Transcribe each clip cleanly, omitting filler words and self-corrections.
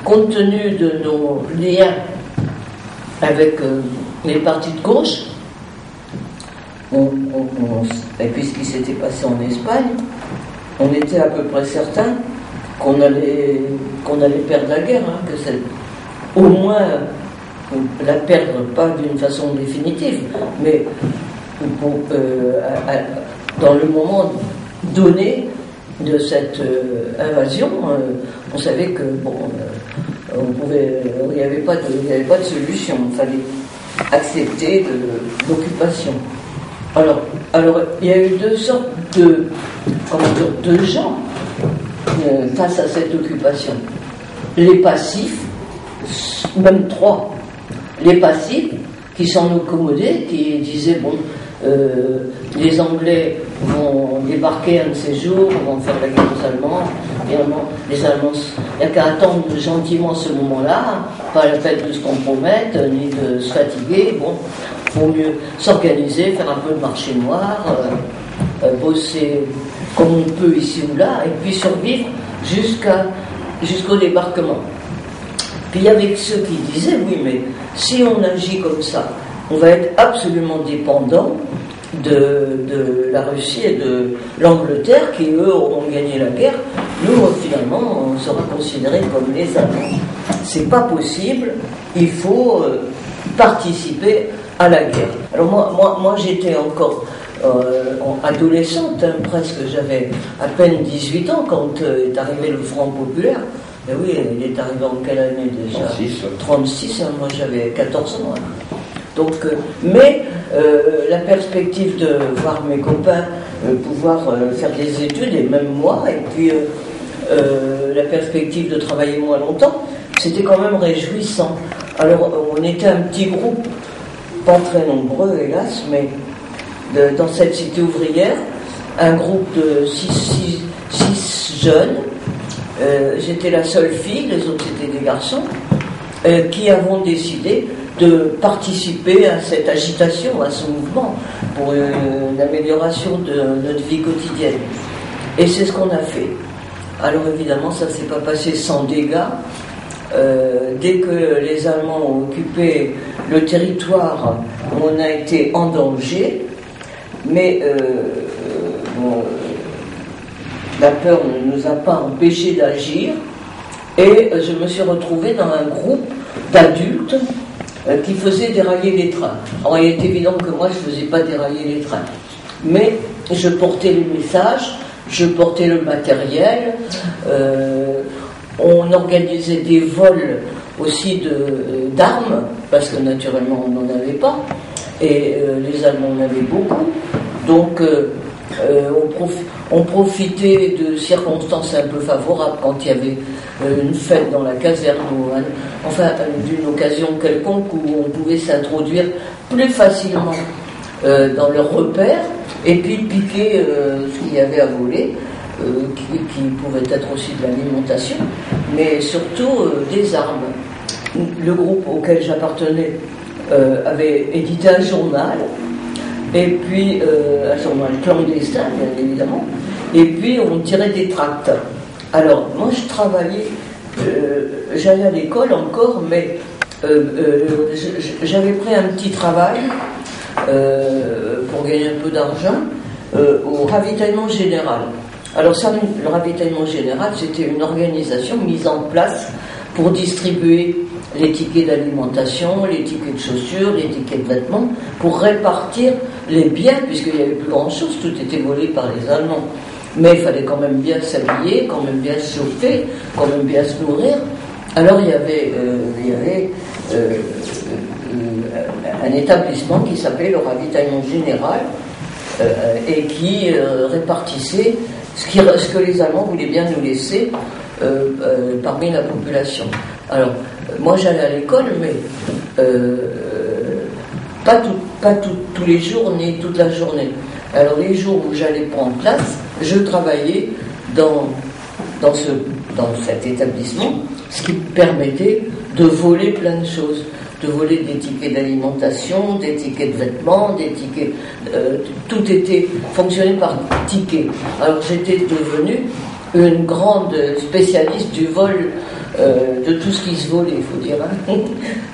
compte tenu de nos liens avec les partis de gauche, et puis ce qui s'était passé en Espagne, on était à peu près certain qu'on allait perdre la guerre, que c'est au moins la perdre, pas d'une façon définitive, mais dans le moment donné de cette invasion, on savait que il n'y avait pas de solution, il fallait accepter l'occupation. Alors, il y a eu deux sortes de gens face à cette occupation. Les passifs, même trois. Les passifs qui s'en accommodaient, qui disaient les Anglais vont débarquer un de ces jours, vont faire la guerre aux Allemands, et les Allemands, il n'y a qu'à attendre gentiment ce moment-là, pas la peine de se compromettre, ni de se fatiguer, il vaut mieux s'organiser, faire un peu de marché noir, bosser comme on peut ici ou là, et puis survivre jusqu'au débarquement. Puis il y avait ceux qui disaient, oui, mais si on agit comme ça, on va être absolument dépendant de la Russie et de l'Angleterre, qui eux auront gagné la guerre. Nous, finalement, on sera considérés comme les Allemands. C'est pas possible, il faut participer à la guerre. Alors moi j'étais encore adolescente, presque, j'avais à peine 18 ans quand est arrivé le Front populaire. Et oui, il est arrivé en quelle année déjà ? 36, moi j'avais 14 ans. Donc, mais la perspective de voir mes copains pouvoir faire des études, et même moi, et puis la perspective de travailler moins longtemps, c'était quand même réjouissant. Alors, on était un petit groupe, pas très nombreux hélas, mais dans cette cité ouvrière, un groupe de 6 jeunes. J'étais la seule fille, les autres étaient des garçons, qui avons décidé de participer à cette agitation, à ce mouvement, pour une amélioration de notre vie quotidienne. Et c'est ce qu'on a fait. Alors évidemment, ça ne s'est pas passé sans dégâts. Dès que les Allemands ont occupé le territoire, on a été en danger, mais la peur ne nous a pas empêchés d'agir, et je me suis retrouvée dans un groupe d'adultes qui faisaient dérailler les trains. Alors il est évident que moi je ne faisais pas dérailler les trains, mais je portais les messages, je portais le matériel, on organisait des vols aussi d'armes, parce que naturellement on n'en avait pas, et les Allemands en avaient beaucoup, donc on profitait de circonstances un peu favorables quand il y avait une fête dans la caserne, enfin d'une occasion quelconque où on pouvait s'introduire plus facilement dans leurs repères et puis piquer ce qu'il y avait à voler, qui pouvait être aussi de l'alimentation, mais surtout des armes. Le groupe auquel j'appartenais avait édité un journal, et puis un journal clandestin bien évidemment, et puis on tirait des tracts. Alors moi je travaillais, j'allais à l'école encore, mais j'avais pris un petit travail pour gagner un peu d'argent au ravitaillement général. Alors ça, le ravitaillement général, c'était une organisation mise en place pour distribuer les tickets d'alimentation, les tickets de chaussures, les tickets de vêtements, pour répartir les biens, puisqu'il n'y avait plus grand-chose, tout était volé par les Allemands. Mais il fallait quand même bien s'habiller, quand même bien se chauffer, quand même bien se nourrir. Alors il y avait un établissement qui s'appelait le ravitaillement général et qui répartissait ce que les Allemands voulaient bien nous laisser parmi la population. Alors, moi j'allais à l'école, mais pas tous les jours ni toute la journée. Alors les jours où j'allais prendre place, je travaillais dans cet établissement, ce qui me permettait de voler plein de choses, de voler des tickets d'alimentation, des tickets de vêtements, des tickets, tout était fonctionné par tickets. Alors j'étais devenue une grande spécialiste du vol de tout ce qui se volait, il faut dire. Hein.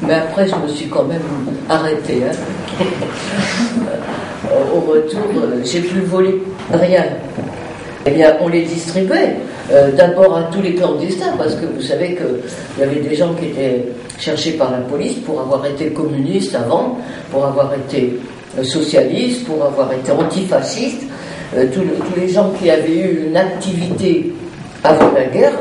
Mais après, je me suis quand même arrêtée. Hein. Au retour, j'ai plus volé rien. Eh bien, on les distribuait d'abord à tous les clandestins, parce que vous savez qu'il y avait des gens qui étaient cherchés par la police pour avoir été communistes avant, pour avoir été socialistes, pour avoir été antifascistes. Tous les gens qui avaient eu une activité avant la guerre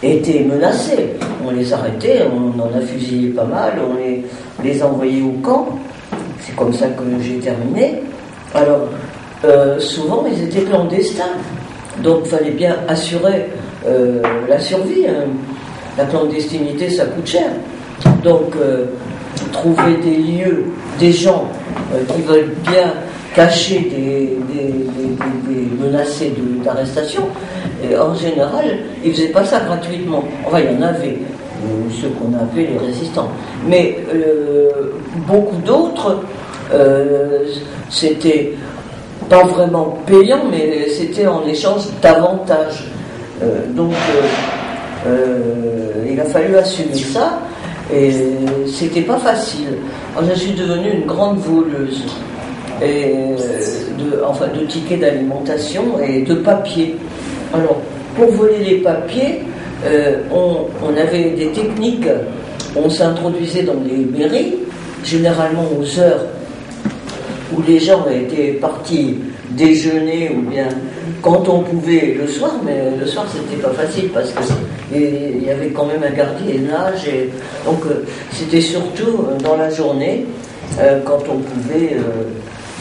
étaient menacés. On les arrêtait, on en a fusillé pas mal, on les envoyait au camp. C'est comme ça que j'ai terminé. Alors, souvent, ils étaient clandestins. Donc, il fallait bien assurer la survie. Hein. La clandestinité, ça coûte cher. Donc, trouver des lieux, des gens qui veulent bien cacher des menacés d'arrestation, en général, ils ne faisaient pas ça gratuitement. Enfin, il y en avait, ceux qu'on a appelés les résistants. Mais beaucoup d'autres, c'était pas vraiment payant, mais c'était en échange d'avantages. Donc, il a fallu assumer ça, et c'était pas facile. Alors, je suis devenue une grande voleuse. De tickets d'alimentation et de papier. Alors, pour voler les papiers, on avait des techniques. On s'introduisait dans les mairies, généralement aux heures où les gens étaient partis déjeuner, ou bien quand on pouvait le soir, mais le soir c'était pas facile parce qu'il y avait quand même un gardiennage, et donc c'était surtout dans la journée quand on pouvait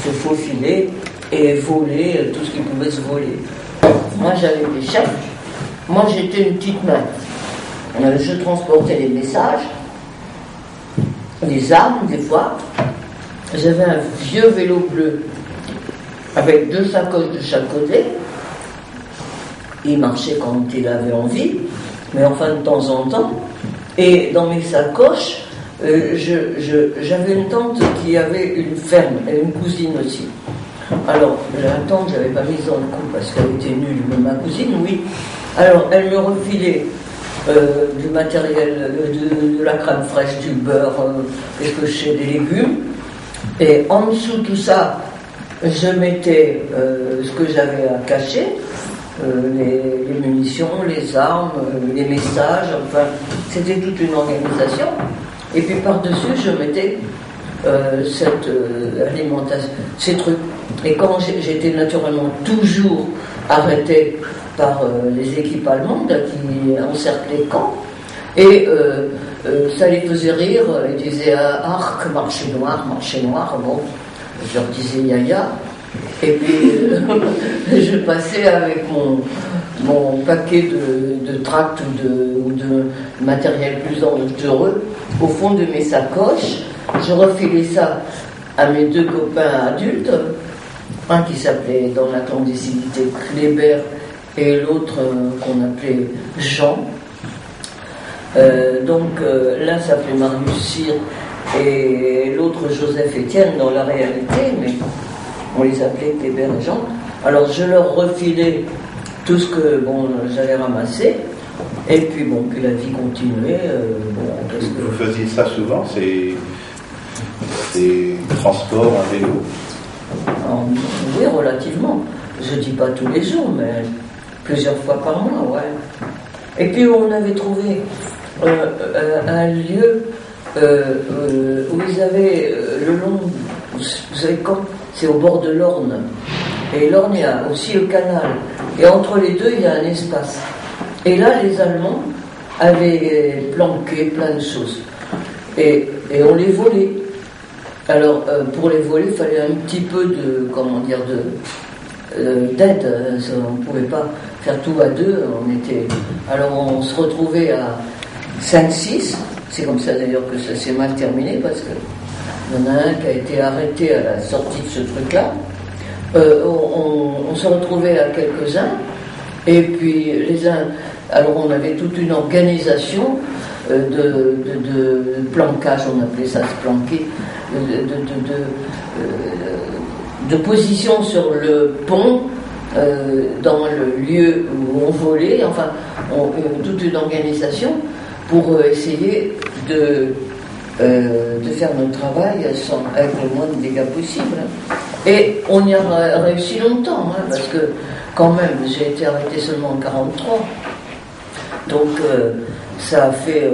se faufiler et voler tout ce qui pouvait se voler. Moi j'avais des chefs, moi j'étais une petite main. Je transportais les messages, les armes des fois. J'avais un vieux vélo bleu avec 2 sacoches de chaque côté. Il marchait quand il avait envie, mais enfin de temps en temps. Et dans mes sacoches, j'avais une tante qui avait une ferme, et une cousine aussi. Alors, la tante, je n'avais pas mise dans le coup parce qu'elle était nulle, mais ma cousine, oui. Alors, elle me refilait du matériel, de la crème fraîche, du beurre, quelque chose, des légumes. Et en dessous de tout ça, je mettais ce que j'avais à cacher, les munitions, les armes, les messages, enfin, c'était toute une organisation. Et puis par-dessus, je mettais cette alimentation, ces trucs. Et quand j'étais naturellement toujours arrêtée par les équipes allemandes qui encerclaient le camp, et ça les faisait rire, ils disaient arc, marché noir, bon, je leur disais yaya, et puis je passais avec mon paquet de tracts ou de matériel plus dangereux au fond de mes sacoches. Je refilais ça à mes 2 copains adultes, un qui s'appelait dans la clandestinité Kléber et l'autre qu'on appelait Jean. Donc l'un s'appelait Marius Cyr et l'autre Joseph Étienne dans la réalité, mais on les appelait Kléber et Jean. Alors je leur refilais tout ce que j'avais ramassé, et puis puis la vie continuait. Vous faisiez ça souvent, ces transports à vélo? Oui, relativement. Je dis pas tous les jours, mais plusieurs fois par mois, ouais. Et puis on avait trouvé un lieu où ils avaient le long, vous savez quand, c'est au bord de l'Orne. Et l'Orne, il y a aussi le canal. Et entre les deux, il y a un espace. Et là, les Allemands avaient planqué plein de choses. Et on les volait. Alors, pour les voler, il fallait un petit peu d'aide. On ne pouvait pas faire tout à 2. Alors, on se retrouvait à 5-6. C'est comme ça d'ailleurs que ça s'est mal terminé, parce qu'il y en a un qui a été arrêté à la sortie de ce truc-là. On se retrouvait à quelques-uns, et puis les uns. Alors, on avait toute une organisation de planquage, on appelait ça se planquer, de position sur le pont dans le lieu où on volait, enfin, toute une organisation pour essayer de faire notre travail avec le moins de dégâts possible. Et on y a réussi longtemps, hein, parce que quand même, j'ai été arrêté seulement en 1943. Donc ça a fait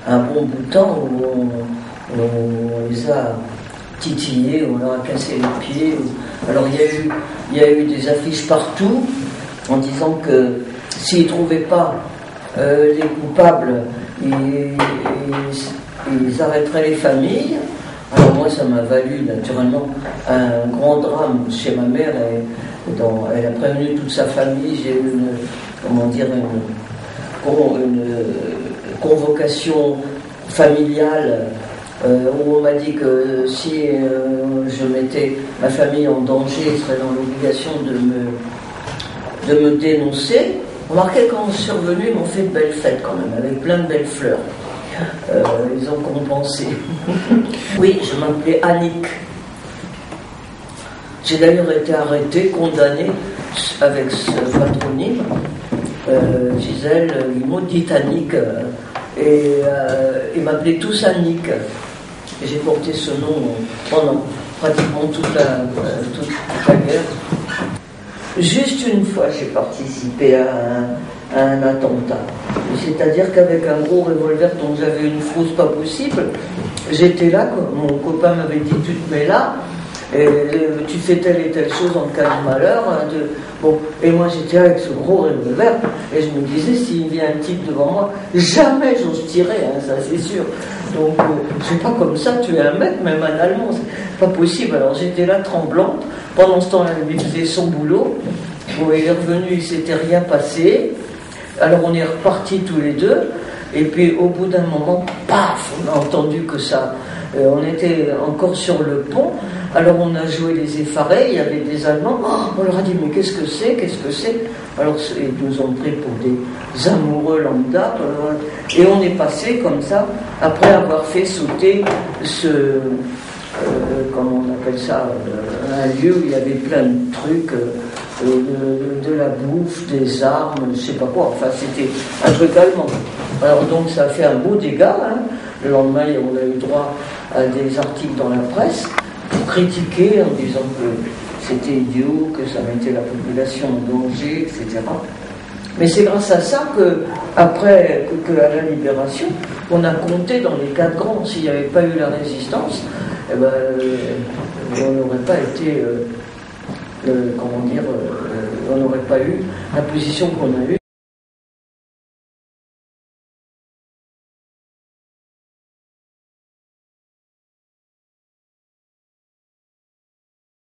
un bon bout de temps où on les a titillés, on leur a cassé les pieds. Alors il y a eu des affiches partout en disant que s'ils ne trouvaient pas les coupables, ils arrêteraient les familles. Alors moi, ça m'a valu naturellement un grand drame chez ma mère. Elle a prévenu toute sa famille. J'ai eu une convocation familiale où on m'a dit que si je mettais ma famille en danger, ils seraient dans l'obligation de me dénoncer. Remarquez, quand on est revenu, ils m'ont fait de belles fêtes quand même, avec plein de belles fleurs. Ils ont compensé. Oui, je m'appelais Annick. J'ai d'ailleurs été arrêtée, condamnée avec ce patronyme, Gisèle maudite Annick, et ils m'appelaient tous Annick. Et j'ai porté ce nom pendant pratiquement toute la guerre. Juste une fois, j'ai participé à un attentat. C'est-à-dire qu'avec un gros revolver dont j'avais une frousse pas possible, j'étais là, mon copain m'avait dit tu te mets là, et tu fais telle et telle chose en cas de malheur. Et moi j'étais là avec ce gros revolver, et je me disais, s'il vient un type devant moi, jamais j'ose tirer, hein, ça c'est sûr. Donc c'est pas comme ça tuer un mec, même un Allemand, c'est pas possible. Alors j'étais là tremblante, pendant ce temps-là il faisait son boulot. Bon, il est revenu, il s'était rien passé. Alors on est repartis tous les deux, et puis au bout d'un moment, paf, on a entendu que ça. On était encore sur le pont, alors on a joué les effarés, il y avait des Allemands, on leur a dit mais qu'est-ce que c'est? Alors ils nous ont pris pour des amoureux lambda, et on est passé comme ça, après avoir fait sauter comment on appelle ça, un lieu où il y avait plein de trucs, de la bouffe, des armes, je sais pas quoi, enfin c'était un truc allemand. Alors donc ça a fait un beau dégât, hein. Le lendemain on a eu droit à des articles dans la presse pour critiquer en disant que c'était idiot, que ça mettait la population en danger, etc. Mais c'est grâce à ça que, après à la libération, on a compté dans les 4 grands. S'il n'y avait pas eu la résistance, on n'aurait pas été, on n'aurait pas eu la position qu'on a eue